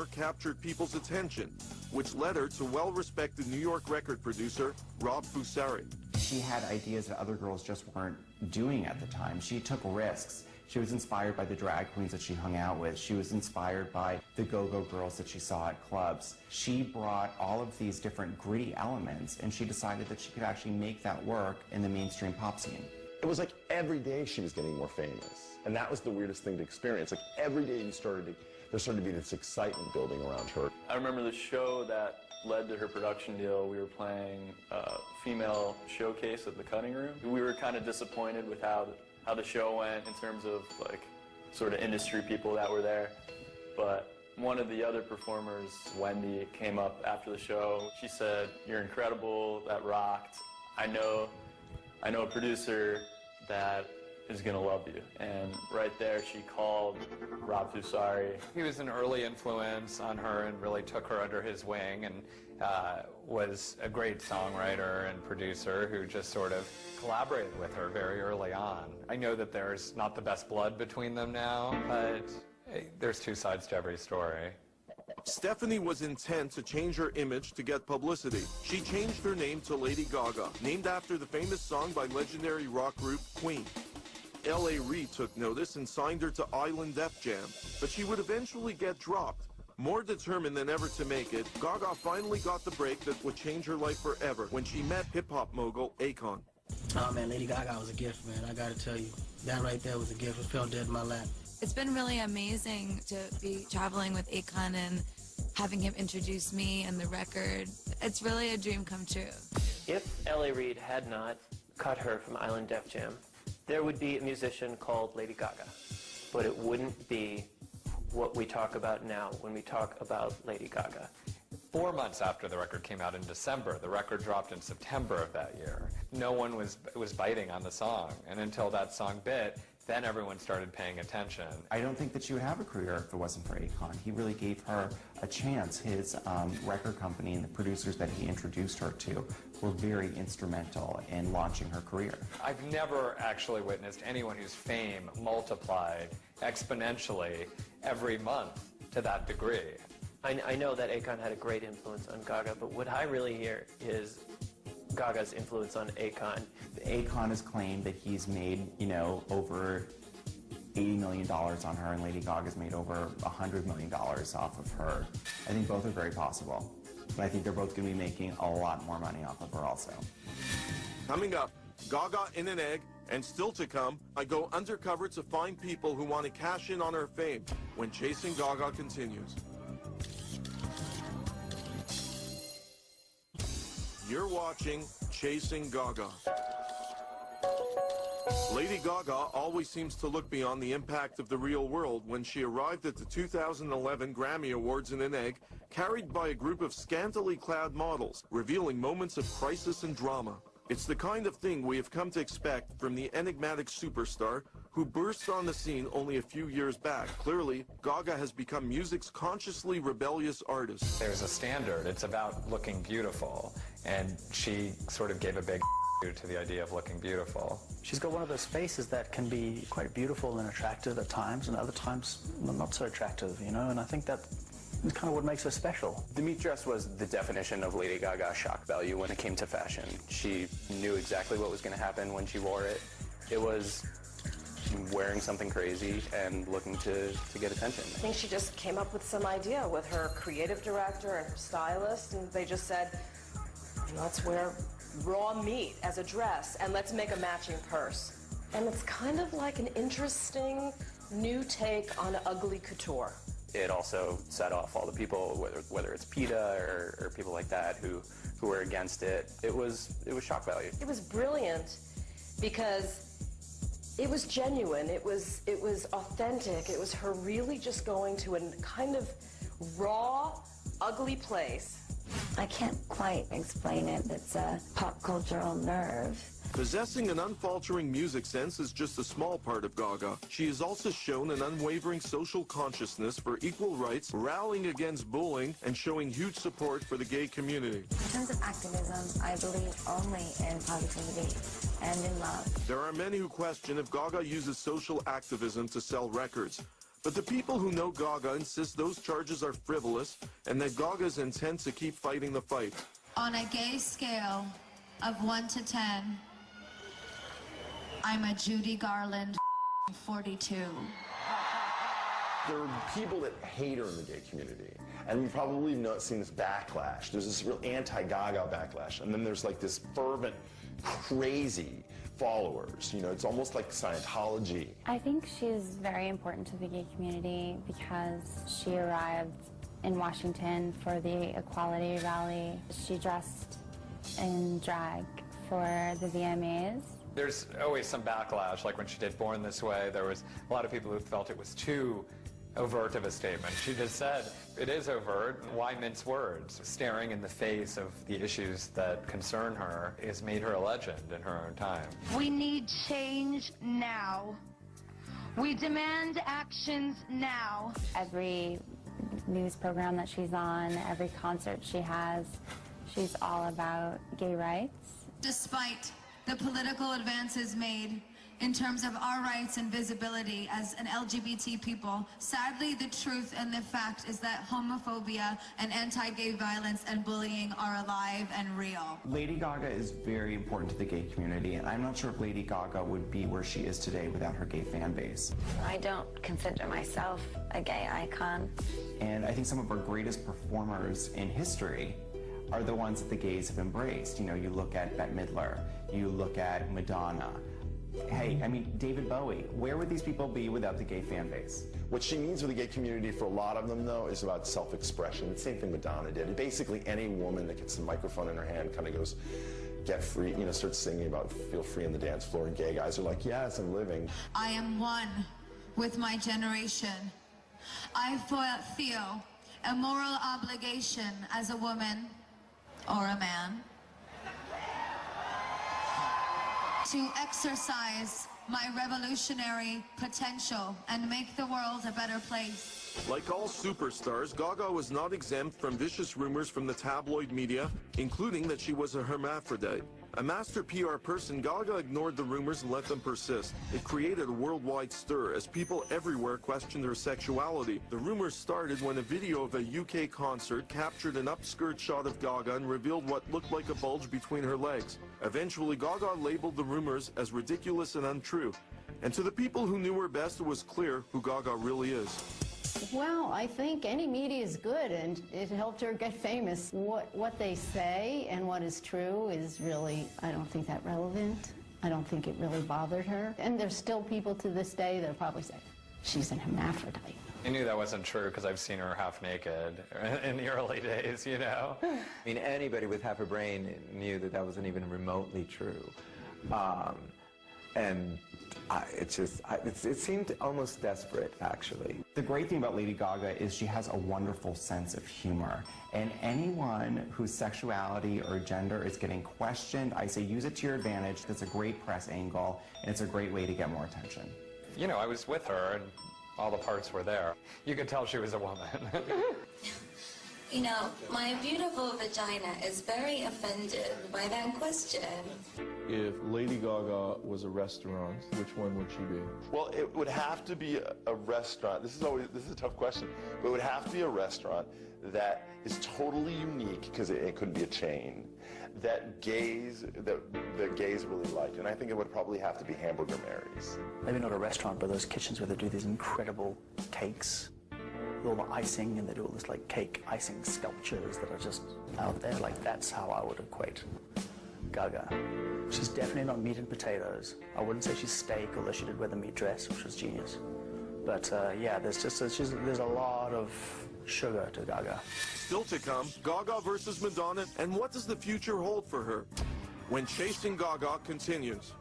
captured people's attention, which led her to well-respected New York record producer Rob Fusari. She had ideas that other girls just weren't doing at the time. She took risks. She was inspired by the drag queens that she hung out with. She was inspired by the go-go girls that she saw at clubs. She brought all of these different gritty elements, and she decided that she could actually make that work in the mainstream pop scene. It was like every day she was getting more famous. And that was the weirdest thing to experience. Like every day there started to be this excitement building around her. I remember the show that led to her production deal. We were playing a female showcase at the Cutting Room. We were kind of disappointed with how the show went in terms of like sort of industry people that were there. But one of the other performers, Wendy, came up after the show. She said, "You're incredible, that rocked. I know a producer that is gonna love you." And right there she called Rob Fusari. He was an early influence on her and really took her under his wing, and was a great songwriter and producer who just sort of collaborated with her very early on. I know that there's not the best blood between them now, but there's two sides to every story. Stephanie was intent to change her image to get publicity. She changed her name to Lady Gaga, named after the famous song by legendary rock group Queen. L.A. Reid took notice and signed her to Island Def Jam, but she would eventually get dropped. More determined than ever to make it, Gaga finally got the break that would change her life forever when she met hip-hop mogul Akon. Oh man, Lady Gaga was a gift, man. I gotta tell you, that right there was a gift. It fell dead in my lap. It's been really amazing to be traveling with Akon and having him introduce me and the record. It's really a dream come true. If L.A. Reid had not cut her from Island Def Jam, there would be a musician called Lady Gaga, but it wouldn't be what we talk about now when we talk about Lady Gaga. 4 months after the record came out in December, the record dropped in September of that year. No one was biting on the song, and until that song bit, then everyone started paying attention. I don't think that she would have a career if it wasn't for Akon. He really gave her a chance. His record company and the producers that he introduced her to were very instrumental in launching her career. I've never actually witnessed anyone whose fame multiplied exponentially every month to that degree. I know that Akon had a great influence on Gaga, but what I really hear is Gaga's influence on Akon. Akon has claimed that he's made, over $80 million on her, and Lady Gaga's made over $100 million off of her. I think both are very possible, but I think they're both going to be making a lot more money off of her also. Coming up, Gaga in an egg, and still to come, I go undercover to find people who want to cash in on her fame when Chasing Gaga continues. You're watching Chasing Gaga. Lady Gaga always seems to look beyond the impact of the real world when she arrived at the 2011 Grammy Awards in an egg, carried by a group of scantily clad models, revealing moments of crisis and drama. It's the kind of thing we have come to expect from the enigmatic superstar who burst on the scene only a few years back. Clearly, Gaga has become music's consciously rebellious artist. There's a standard. It's about looking beautiful, and she sort of gave a big to the idea of looking beautiful. She's got one of those faces that can be quite beautiful and attractive at times, and other times not so attractive, and I think that is kind of what makes her special. The meat dress was the definition of Lady Gaga's shock value when it came to fashion. She knew exactly what was going to happen when she wore it. It was wearing something crazy and looking to get attention. I think she just came up with some idea with her creative director and her stylist, and they just said, let's wear raw meat as a dress, and let's make a matching purse. And it's kind of like an interesting new take on ugly couture. It also set off all the people, whether it's PETA or people like that who were against it. It was shock value. It was brilliant because it was genuine. It was authentic. It was her really just going to a kind of raw, ugly place. I can't quite explain it. It's a pop cultural nerve. Possessing an unfaltering music sense is just a small part of Gaga. She has also shown an unwavering social consciousness for equal rights, rallying against bullying, and showing huge support for the gay community. In terms of activism, I believe only in positivity and in love. There are many who question if Gaga uses social activism to sell records. But the people who know Gaga insist those charges are frivolous and that Gaga's intent to keep fighting the fight. On a gay scale of 1 to 10, I'm a Judy Garland 42. There are people that hate her in the gay community, and we've probably seen this backlash. There's this real anti-Gaga backlash, and then there's like this fervent, crazy followers. You know, it's almost like Scientology. I think she's very important to the gay community because she arrived in Washington for the equality rally. She dressed in drag for the VMAs. There's always some backlash, like when she did Born This Way, there was a lot of people who felt it was too overt of a statement. She just said, it is overt, why mince words? Staring in the face of the issues that concern her has made her a legend in her own time. We need change now. We demand actions now. Every news program that she's on, every concert she has, she's all about gay rights. Despite the political advances made in terms of our rights and visibility as an LGBT people, sadly the truth and the fact is that homophobia and anti-gay violence and bullying are alive and real. Lady Gaga is very important to the gay community, and I'm not sure if Lady Gaga would be where she is today without her gay fan base. I don't consider myself a gay icon. And I think some of our greatest performers in history are the ones that the gays have embraced. You know, you look at Bette Midler, you look at Madonna. Hey, I mean, David Bowie. Where would these people be without the gay fan base? What she means with the gay community for a lot of them, though, is about self-expression. The same thing Madonna did. Basically, any woman that gets a microphone in her hand kind of goes, get free, you know, starts singing about feel free on the dance floor, and gay guys are like, yes, I'm living. I am one with my generation. I feel a moral obligation as a woman or a man to exercise my revolutionary potential and make the world a better place. Like all superstars, Gaga was not exempt from vicious rumors from the tabloid media, including that she was a hermaphrodite. A master PR person, Gaga ignored the rumors and let them persist. It created a worldwide stir as people everywhere questioned her sexuality. The rumors started when a video of a UK concert captured an upskirt shot of Gaga and revealed what looked like a bulge between her legs. Eventually, Gaga labeled the rumors as ridiculous and untrue. And to the people who knew her best, it was clear who Gaga really is. Well, I think any media is good, and it helped her get famous. What they say and what is true is really, I don't think that relevant. I don't think it really bothered her. And there's still people to this day that probably say, she's an hermaphrodite. I knew that wasn't true because I've seen her half naked in the early days, you know? I mean, anybody with half a brain knew that that wasn't even remotely true. It seemed almost desperate, actually. The great thing about Lady Gaga is she has a wonderful sense of humor. And anyone whose sexuality or gender is getting questioned, I say use it to your advantage. That's a great press angle, and it's a great way to get more attention. You know, I was with her, and all the parts were there. You could tell she was a woman. You know, my beautiful vagina is very offended by that question. If Lady Gaga was a restaurant, which one would she be? Well, it would have to be a restaurant. This is a tough question, but it would have to be a restaurant that is totally unique, because it couldn't be a chain, that the gays really liked. And I think it would probably have to be Hamburger Mary's. Maybe not a restaurant, but those kitchens where they do these incredible cakes. All the icing, and they do all this like cake icing sculptures that are just out there. Like, that's how I would equate Gaga. She's definitely not meat and potatoes. I wouldn't say she's steak, although she did wear the meat dress, which was genius. But yeah, there's a lot of sugar to Gaga. Still to come, Gaga versus Madonna, and what does the future hold for her? When Chasing Gaga continues.